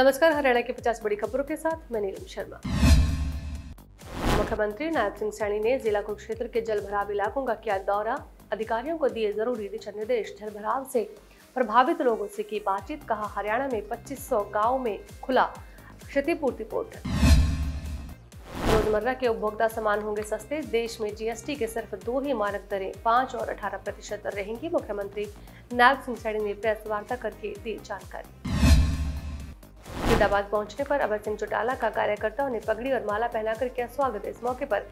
नमस्कार, हरियाणा की 50 बड़ी खबरों के साथ मैं नीलम शर्मा। मुख्यमंत्री नायब सिंह सैनी ने जिला कुरुक्षेत्र के जलभराव इलाकों का किया दौरा, अधिकारियों को दिए जरूरी दिशा निर्देश। जलभराव से प्रभावित लोगों से की बातचीत, कहा हरियाणा में 2500 गाँव में खुला क्षतिपूर्ति पोर्टल। रोजमर्रा के उपभोक्ता सामान होंगे सस्ते, देश में जीएसटी के सिर्फ 2 ही मानक दरें 5 और 18% रहेंगी। मुख्यमंत्री नायब सिंह सैनी ने प्रेस वार्ता करके दी जानकारी। फरीदाबाद पहुंचने पर अभय सिंह चौटाला का कार्यकर्ताओं ने पगड़ी और माला पहनाकर किया स्वागत। इस मौके पर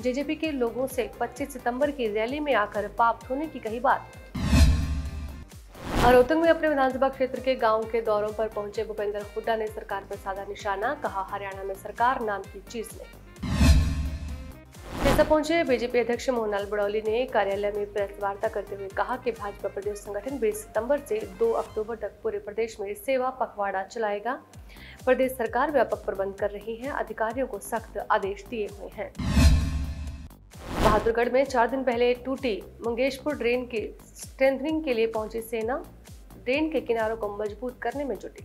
जेजेपी के लोगों से 25 सितंबर की रैली में आकर पाप धोने की कही बात। रोहतक में अपने विधानसभा क्षेत्र के गांव के दौरों पर पहुंचे भूपेंद्र हुड्डा ने सरकार पर साधा निशाना, कहा हरियाणा में सरकार नाम की चीज नहीं। सिरसा पहुंचे बीजेपी अध्यक्ष मोहनलाल बड़ौली ने कार्यालय में प्रेस वार्ता करते हुए कहा कि भाजपा प्रदेश संगठन 20 सितंबर से 2 अक्टूबर तक पूरे प्रदेश में सेवा पखवाड़ा चलाएगा। प्रदेश सरकार व्यापक प्रबंध कर रही है, अधिकारियों को सख्त आदेश दिए हुए हैं। बहादुरगढ़ में 4 दिन पहले टूटी मंगेशपुर ड्रेन की स्ट्रेंथनिंग के लिए पहुंची सेना, ड्रेन के किनारों को मजबूत करने में जुटी।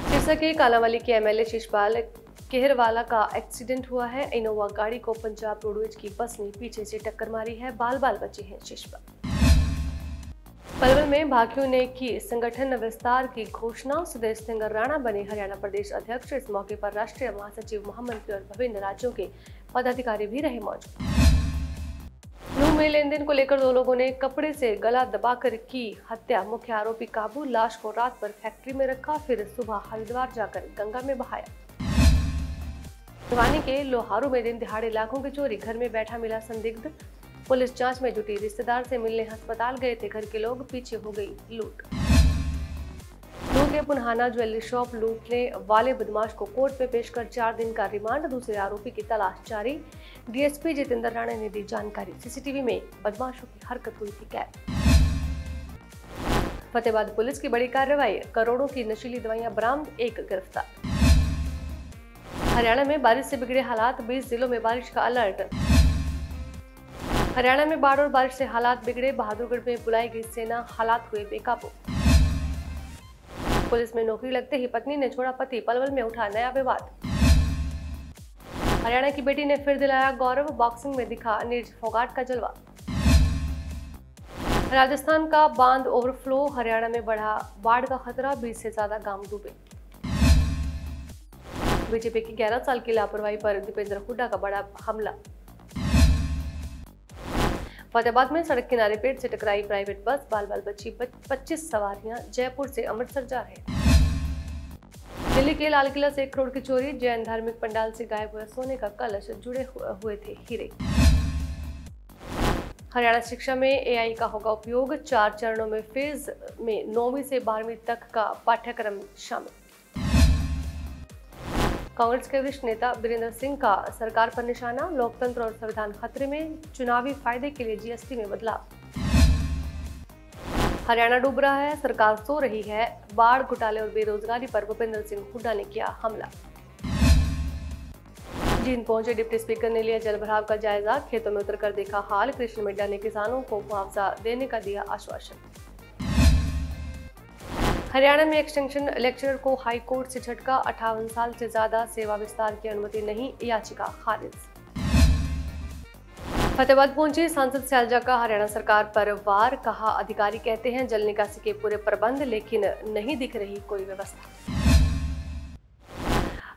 सिरसा के कालांवाली के एमएलए शिशपाल केहरवाला का एक्सीडेंट हुआ है। इनोवा गाड़ी को पंजाब रोडवेज की बस ने पीछे से टक्कर मारी है, बाल बाल बचे हैं शिशपाल। पलवल में भाकियों ने की संगठन विस्तार की घोषणा, सुदेश सिंह राणा बने हरियाणा प्रदेश अध्यक्ष। इस मौके पर राष्ट्रीय महासचिव महामंत्री और विभिन्न राज्यों के पदाधिकारी भी रहे मौजूद। नूह में लेन देन को लेकर 2 लोगों ने कपड़े से गला दबाकर की हत्या, मुख्य आरोपी काबू। लाश को रात भर फैक्ट्री में रखा, फिर सुबह हरिद्वार जाकर गंगा में बहाया। भिवानी के लोहारू में दिन दिहाड़े लाखों की चोरी, घर में बैठा मिला संदिग्ध, पुलिस जांच में जुटी। रिश्तेदार से मिलने अस्पताल गए थे घर के लोग, पीछे हो गई लूट। नूह के पुनहाना ज्वेलरी शॉप लूटने वाले बदमाश को कोर्ट में पेश कर 4 दिन का रिमांड, दूसरे आरोपी की तलाश जारी। डीएसपी जितेंद्र राणा ने दी जानकारी, सीसीटीवी में बदमाशों की हरकत हुई थी कैद। फतेहाबाद पुलिस की बड़ी कार्रवाई, करोड़ों की नशीली दवाइयां बरामद, 1 गिरफ्तार। हरियाणा में बारिश से बिगड़े हालात, 20 जिलों में बारिश का अलर्ट। हरियाणा में बाढ़ और बारिश से हालात बिगड़े, बहादुरगढ़ में बुलाई गई सेना, हालात हुए बेकाबू। पुलिस में नौकरी लगते ही पत्नी ने छोड़ा पति, पलवल में उठा नया विवाद। हरियाणा की बेटी ने फिर दिलाया गौरव, बॉक्सिंग में दिखा नीरज फोगाट का जलवा। राजस्थान का बांध ओवरफ्लो, हरियाणा में बढ़ा बाढ़ का खतरा, 20 से ज्यादा गांव डूबे। बीजेपी की 11 साल की लापरवाही पर भूपेंद्र हुड्डा का बड़ा हमला। फतेहाबाद में सड़क किनारे पेड़ से टकराई प्राइवेट बस, बाल बाल बची 25 सवारियां, जयपुर से अमृतसर जा रहे। दिल्ली के लाल किला से 1 करोड़ की चोरी, जैन धार्मिक पंडाल से गायब हुआ सोने का कलश, जुड़े हुए थे हीरे। हरियाणा शिक्षा में एआई का होगा उपयोग, 4 चरणों में फेज में 9वीं से 12वीं तक का पाठ्यक्रम शामिल। कांग्रेस के वरिष्ठ नेता वीरेंद्र सिंह का सरकार पर निशाना, लोकतंत्र और संविधान खतरे में, चुनावी फायदे के लिए जीएसटी में बदलाव। हरियाणा डूब रहा है, सरकार सो रही है, बाढ़, घोटाले और बेरोजगारी पर भूपेंद्र सिंह हुड्डा ने किया हमला। जींद पहुंचे डिप्टी स्पीकर ने लिया जलभराव का जायजा, खेतों में उतरकर देखा हाल। कृष्ण मिड्डा ने किसानों को मुआवजा देने का दिया आश्वासन। हरियाणा में एक्सटेंशन लेक्चरर को हाई कोर्ट से झटका, 58 साल से ज्यादा सेवा विस्तार की अनुमति नहीं, याचिका खारिज। फतेहाबाद पहुंची सांसद सैलजा का हरियाणा सरकार पर वार, कहा अधिकारी कहते हैं जल निकासी के पूरे प्रबंध, लेकिन नहीं दिख रही कोई व्यवस्था।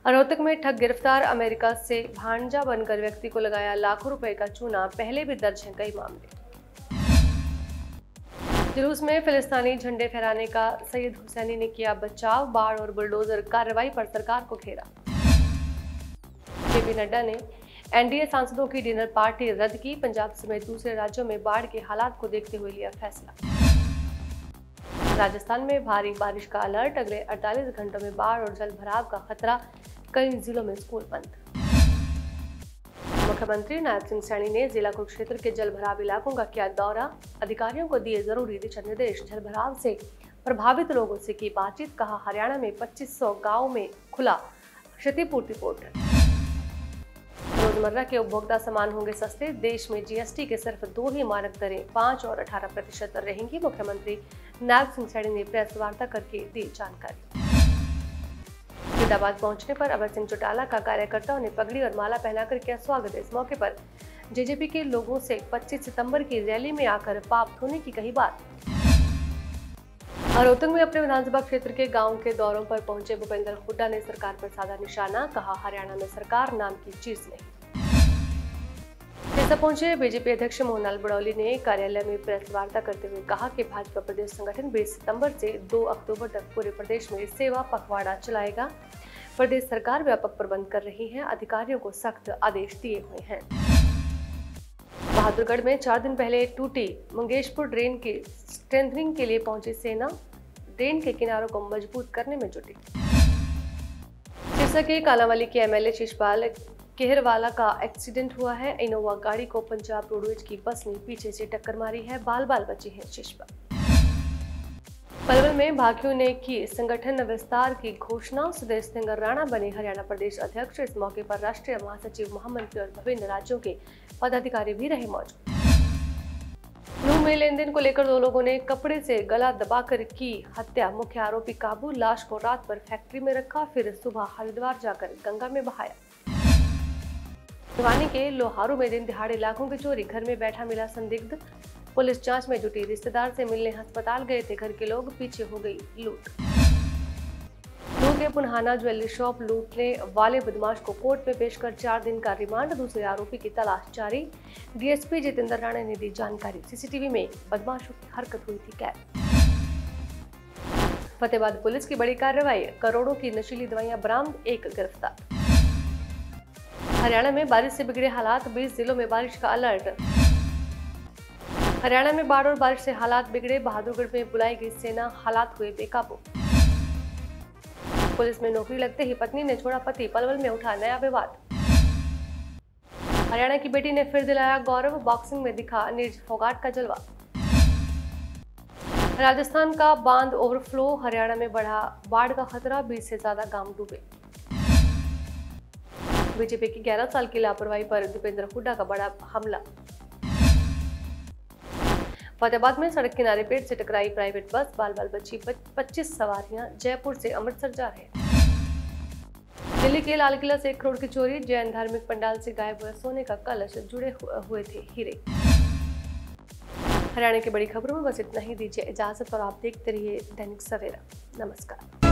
रोहतक में ठग गिरफ्तार, अमेरिका से भांजा बनकर व्यक्ति को लगाया लाखों रुपए का चूना, पहले भी दर्ज हैं कई मामले। जुलूस में फिलिस्तीनी झंडे फहराने का सैयद हुसैनी ने किया बचाव, बाढ़ और बुलडोजर कार्रवाई पर सरकार को घेरा। जेपी नड्डा ने एनडीए सांसदों की डिनर पार्टी रद्द की, पंजाब समेत दूसरे राज्यों में बाढ़ के हालात को देखते हुए लिया फैसला। राजस्थान में भारी बारिश का अलर्ट, अगले 48 घंटों में बाढ़ और जल भराव का खतरा, कई जिलों में स्कूल बंद। मुख्यमंत्री नायब सिंह सैनी ने जिला कुरुक्षेत्र के जलभराव इलाकों का किया दौरा, अधिकारियों को दिए जरूरी दिशा निर्देश। जलभराव से प्रभावित लोगों से की बातचीत, कहा हरियाणा में 2500 गाँव में खुला क्षतिपूर्ति पोर्टल। रोजमर्रा के उपभोक्ता सामान होंगे सस्ते, देश में जीएसटी के सिर्फ 2 ही मानक दरें 5 और 18% रहेंगी। मुख्यमंत्री नायब सिंह सैनी ने प्रेस वार्ता करके दी जानकारी। फरीदाबाद पहुंचने पर अभय सिंह चौटाला का कार्यकर्ताओं ने पगड़ी और माला पहनाकर किया स्वागत। इस मौके पर जेजेपी के लोगों से 25 सितंबर की रैली में आकर पाप धोने की कही बात। रोहतक में अपने विधानसभा क्षेत्र के गांव के दौरों पर पहुंचे भूपेंद्र हुड्डा ने सरकार पर साधा निशाना, कहा हरियाणा में सरकार नाम की चीज नहीं। सिरसा पहुंचे बीजेपी अध्यक्ष मोहनलाल बड़ौली ने कार्यालय में प्रेस वार्ता करते हुए कहा कि भाजपा प्रदेश संगठन 20 सितंबर से 2 अक्टूबर तक पूरे प्रदेश में सेवा पखवाड़ा चलाएगा। प्रदेश सरकार व्यापक प्रबंध कर रही है, अधिकारियों को सख्त आदेश दिए हुए हैं। बहादुरगढ़ में 4 दिन पहले टूटी मंगेशपुर ड्रेन की स्ट्रेंथनिंग के लिए पहुंची सेना, ड्रेन के किनारों को मजबूत करने में जुटी। सिरसा के कालांवाली के एमएलए शिशपाल केहरवाला का एक्सीडेंट हुआ है। इनोवा गाड़ी को पंजाब रोडवेज की बस ने पीछे से टक्कर मारी है। बाल बाल बचे हैं शिशपाल। पलवल में भाकियों ने की संगठन विस्तार की घोषणा, सुदेश सिंह राणा बने हरियाणा प्रदेश अध्यक्ष। इस मौके पर राष्ट्रीय महासचिव महामंत्री और विभिन्न राज्यों के पदाधिकारी भी रहे मौजूद। नूह में लेन देन को लेकर 2 लोगों ने कपड़े से गला दबाकर की हत्या, मुख्य आरोपी काबू। लाश को रात भर फैक्ट्री में रखा, फिर सुबह हरिद्वार जाकर गंगा में बहाया। भिवानी के लोहारू में दिन दिहाड़े लाखों की चोरी, घर में बैठा मिला संदिग्ध, पुलिस जांच में जुटी। रिश्तेदार से मिलने अस्पताल गए थे घर के लोग, पीछे हो गई लूट। नूह के पुनहाना ज्वेलरी शॉप लूटने वाले बदमाश को कोर्ट में पेश कर 4 दिन का रिमांड, दूसरे आरोपी की तलाश जारी। डीएसपी जितेंद्र राणा ने दी जानकारी। सीसीटीवी में बदमाशों की हरकत हुई थी कैद। फतेहाबाद पुलिस की बड़ी कार्रवाई, करोड़ों की नशीली दवाइयां बरामद, 1 गिरफ्तार। हरियाणा में बारिश से बिगड़े हालात, 20 जिलों में बारिश का अलर्ट। हरियाणा में बाढ़ और बारिश से हालात बिगड़े, बहादुरगढ़ में बुलाई गई सेना, हालात हुए बेकाबू। पुलिस में नौकरी लगते ही पत्नी ने छोड़ा पति, पलवल में उठा नया विवाद। हरियाणा की बेटी ने फिर दिलाया गौरव, बॉक्सिंग में दिखा नीरज फोगाट का जलवा। राजस्थान का बांध ओवरफ्लो, हरियाणा में बढ़ा बाढ़ का खतरा, 20 से ज्यादा गांव डूबे। बीजेपी की 11 साल की लापरवाही पर भूपेंद्र हुड्डा का बड़ा हमला। फतेहाबाद में सड़क किनारे पेड़ से टकराई प्राइवेट बस, बाल बाल बची 25 सवारियां, जयपुर से अमृतसर जा रहे। दिल्ली के लाल किला से 1 करोड़ की चोरी, जैन धार्मिक पंडाल से गायब हुआ सोने का कलश, जुड़े हुए थे हीरे। हरियाणा की बड़ी खबरों में बस इतना ही, दीजिए इजाजत और आप देखते रहिए दैनिक सवेरा। नमस्कार।